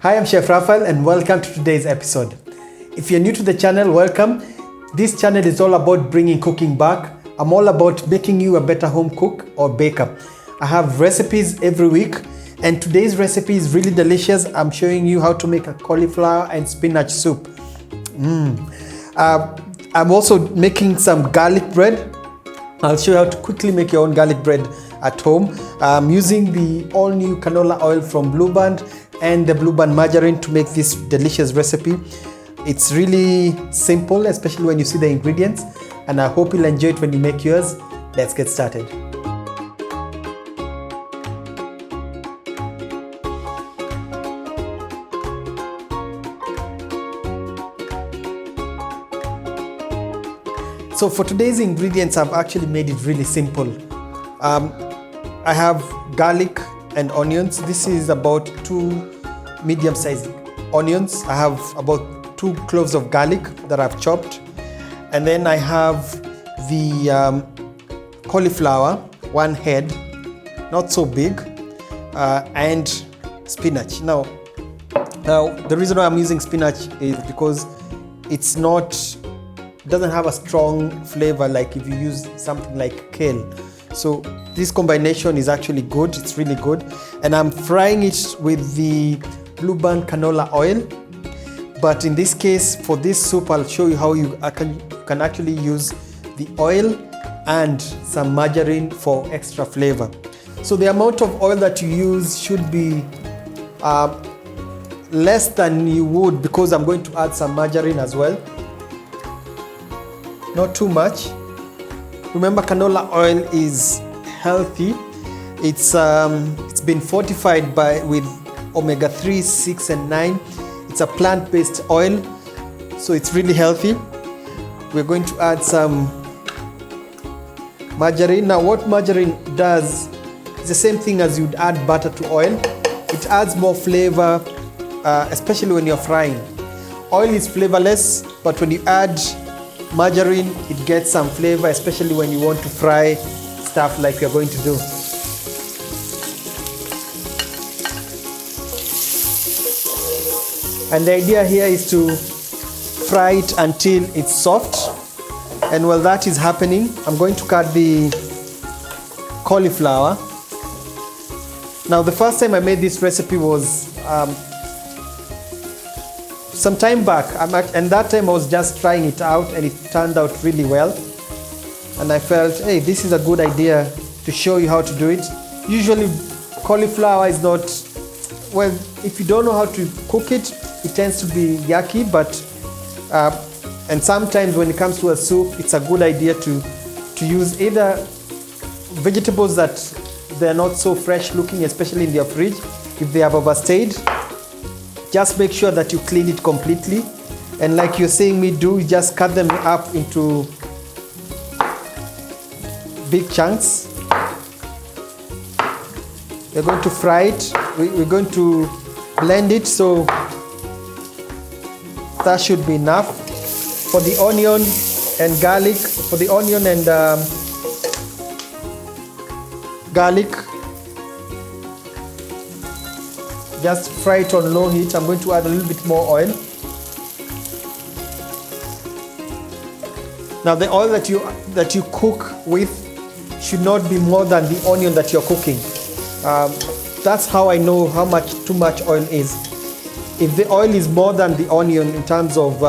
Hi, I'm Chef Raphael and welcome to today's episode. If you're new to the channel, welcome. This channel is all about bringing cooking back. I'm all about making you a better home cook or baker. I have recipes every week and today's recipe is really delicious. I'm showing you how to make a cauliflower and spinach soup. I'm also making some garlic bread. I'll show you how to quickly make your own garlic bread at home. I'm using the all new canola oil from Blue Band and the Blue Band margarine to make this delicious recipe. It's really simple, especially when you see the ingredients, and I hope you'll enjoy it when you make yours. Let's get started. So for today's ingredients, I've actually made it really simple. I have garlic and onions. This is about 2 medium-sized onions. I have about 2 cloves of garlic that I've chopped. And then I have the cauliflower, 1 head, not so big, and spinach. Now, the reason why I'm using spinach is because it doesn't have a strong flavor like if you use something like kale. So this combination is actually good, it's really good. And I'm frying it with the Blue Band canola oil. But in this case, for this soup, I'll show you how you can actually use the oil and some margarine for extra flavor. So the amount of oil that you use should be less than you would, because I'm going to add some margarine as well. Not too much. Remember, canola oil is healthy. It's been fortified with omega-3, 6 and 9. It's a plant-based oil, so it's really healthy. We're going to add some margarine. Now what margarine does is the same thing as you'd add butter to oil. It adds more flavor, especially when you're frying. Oil is flavorless, but when you add margarine, it gets some flavor, especially when you want to fry stuff like we're going to do. And the idea here is to fry it until it's soft. And while that is happening, I'm going to cut the cauliflower. Now, the first time I made this recipe was some time back, and that time I was just trying it out and it turned out really well. And I felt, hey, this is a good idea to show you how to do it. Usually cauliflower is not, well, if you don't know how to cook it, it tends to be yucky, but and sometimes when it comes to a soup, it's a good idea to use either vegetables that they're not so fresh looking, especially in your fridge. If they have overstayed, just make sure that you clean it completely. And like you're seeing me do, you just cut them up into big chunks. We're going to fry it. We're going to blend it, so that should be enough. For the onion and garlic, garlic, just fry it on low heat. I'm going to add a little bit more oil. Now the oil that you cook with should not be more than the onion that you're cooking. That's how I know how much too much oil is. If the oil is more than the onion in terms of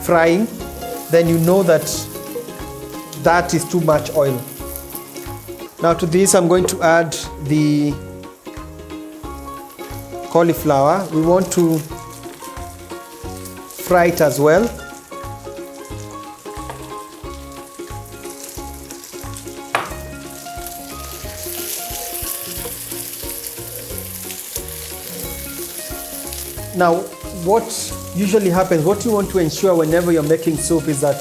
frying, then you know that is too much oil. Now to this, I'm going to add the cauliflower. We want to fry it as well. Now, what usually happens, what you want to ensure whenever you're making soup is that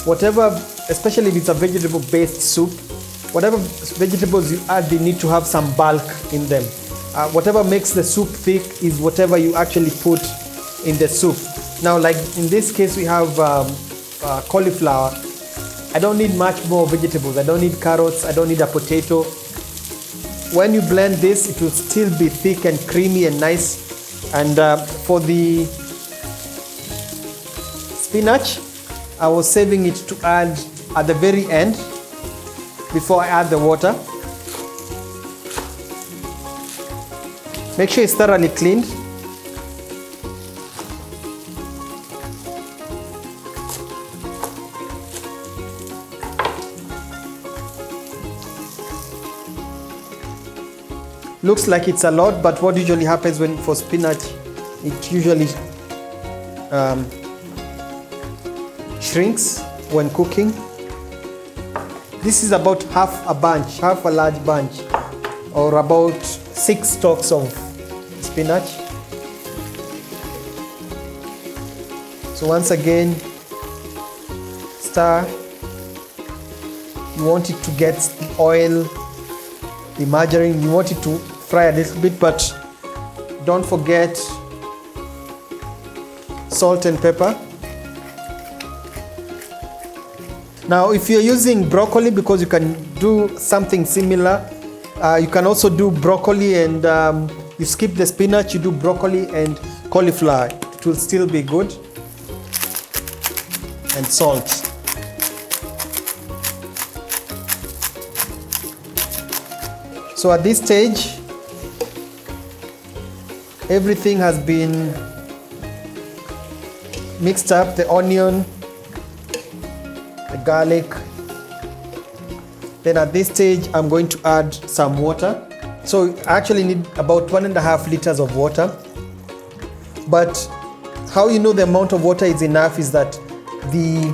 whatever, especially if it's a vegetable-based soup, whatever vegetables you add, they need to have some bulk in them. Whatever makes the soup thick is whatever you actually put in the soup. Now, like in this case, we have cauliflower. I don't need much more vegetables. I don't need carrots. I don't need a potato. When you blend this, it will still be thick and creamy and nice. And for the spinach, I was saving it to add at the very end before I add the water. Make sure it's thoroughly cleaned. Looks like it's a lot, but what usually happens for spinach, it usually shrinks when cooking. This is about half a large bunch, or about 6 stalks of spinach. So once again, stir. You want it to get the oil, the margarine, you want it to fry a little bit, but don't forget salt and pepper. Now, if you're using broccoli, because you can do something similar, you can also do broccoli and you skip the spinach, you do broccoli and cauliflower. It will still be good. And salt. So at this stage, everything has been mixed up, the onion, the garlic. Then at this stage, I'm going to add some water. So I actually need about 1.5 liters of water. But how you know the amount of water is enough is that the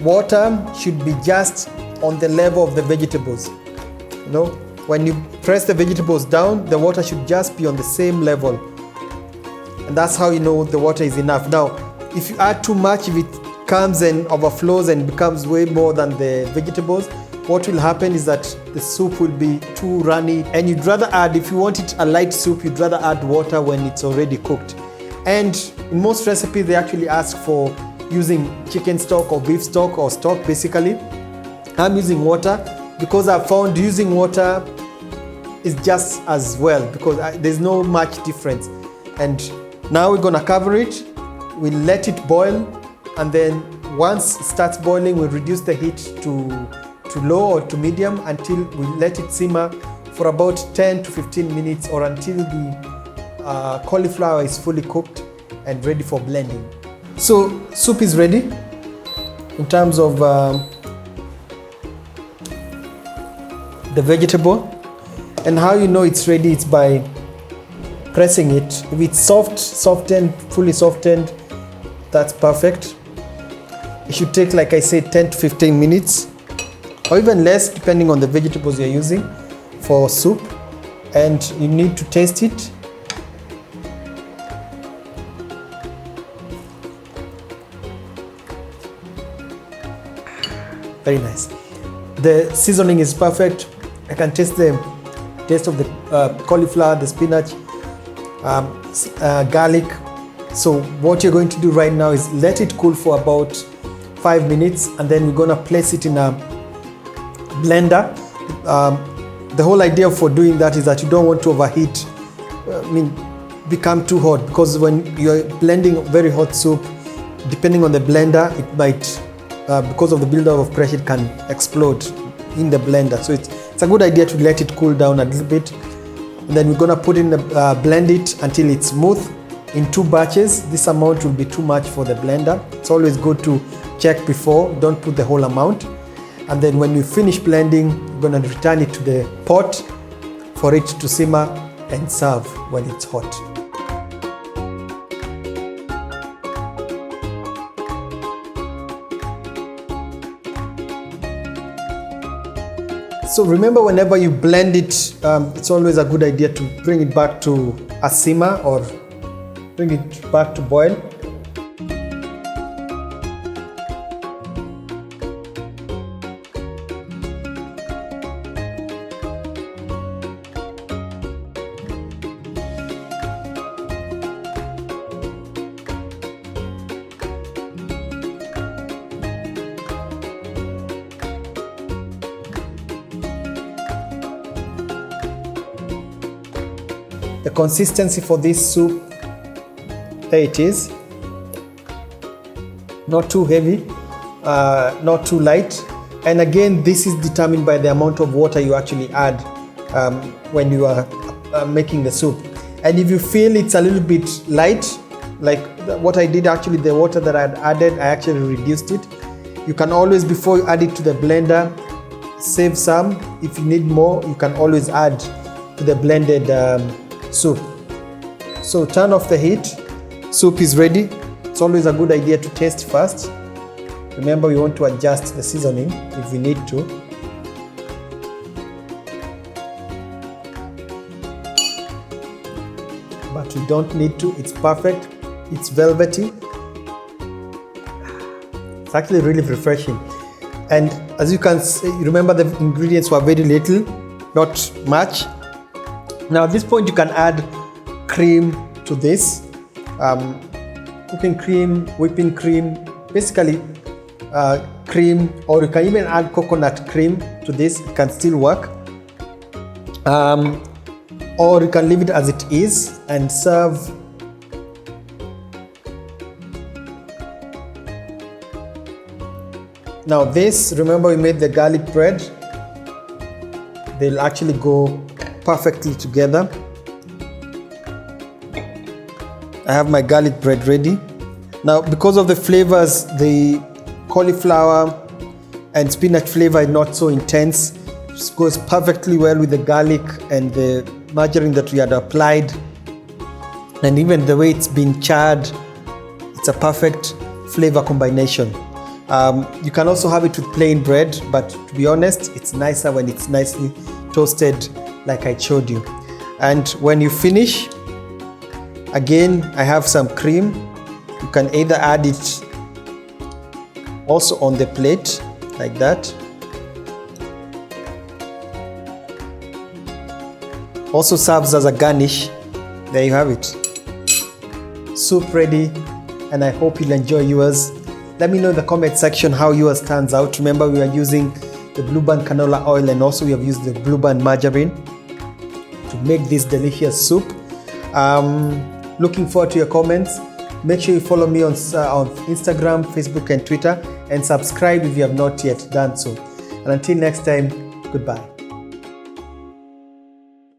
water should be just on the level of the vegetables. You know, when you press the vegetables down, the water should just be on the same level. And that's how you know the water is enough. Now, if you add too much, if it comes and overflows and becomes way more than the vegetables, what will happen is that the soup will be too runny. And you'd rather add, if you want it a light soup, you'd rather add water when it's already cooked. And in most recipes, they actually ask for using chicken stock or beef stock or stock basically. I'm using water because I've found using water is just as well, because there's no much difference. And now we're gonna cover it, we'll let it boil, and then once it starts boiling, we'll reduce the heat to low or to medium until we let it simmer for about 10 to 15 minutes, or until the cauliflower is fully cooked and ready for blending. So soup is ready in terms of the vegetable. And how you know it's ready, it's by pressing it. If it's softened, fully softened, that's perfect. It should take, like I said, 10 to 15 minutes, or even less, depending on the vegetables you're using for soup. And you need to taste it. Very nice. The seasoning is perfect. I can taste the taste of the cauliflower, the spinach, garlic. So what you're going to do right now is let it cool for about 5 minutes, and then we're gonna place it in a blender. The whole idea for doing that is that you don't want to overheat, become too hot, because when you're blending very hot soup, depending on the blender, it might, because of the buildup of pressure, it can explode in the blender. So it's a good idea to let it cool down a little bit. And then we're gonna put in the blend it until it's smooth in 2 batches. This amount will be too much for the blender. It's always good to check before, don't put the whole amount. And then when you finish blending, we're gonna return it to the pot for it to simmer and serve when it's hot. So remember, whenever you blend it, it's always a good idea to bring it back to a simmer or bring it back to boil. The consistency for this soup, there it is. Not too heavy, not too light. And again, this is determined by the amount of water you actually add when you are making the soup. And if you feel it's a little bit light, like what I did actually, the water that I had added, I actually reduced it. You can always, before you add it to the blender, save some. If you need more, you can always add to the blended soup. So turn off the heat. Soup is ready. It's always a good idea to taste first. Remember, we want to adjust the seasoning if we need to. But we don't need to. It's perfect. It's velvety. It's actually really refreshing. And as you can see, remember the ingredients were very little, not much. Now at this point you can add cream to this. Cooking cream, whipping cream, basically cream, or you can even add coconut cream to this. It can still work. Or you can leave it as it is and serve. Now this, remember we made the garlic bread. They'll actually go perfectly together. I have my garlic bread ready. Now because of the flavors, the cauliflower and spinach flavor is not so intense. It goes perfectly well with the garlic and the margarine that we had applied. And even the way it's been charred, it's a perfect flavor combination. You can also have it with plain bread, but to be honest, it's nicer when it's nicely toasted like I showed you. And when you finish, again, I have some cream. You can either add it also on the plate like that. Also serves as a garnish. There you have it. Soup ready, and I hope you'll enjoy yours. Let me know in the comment section how yours turns out. Remember, we are using the Blue Band canola oil, and also we have used the Blue Band margarine to make this delicious soup. Looking forward to your comments. Make sure you follow me on Instagram, Facebook and Twitter, and subscribe if you have not yet done so. And until next time, goodbye.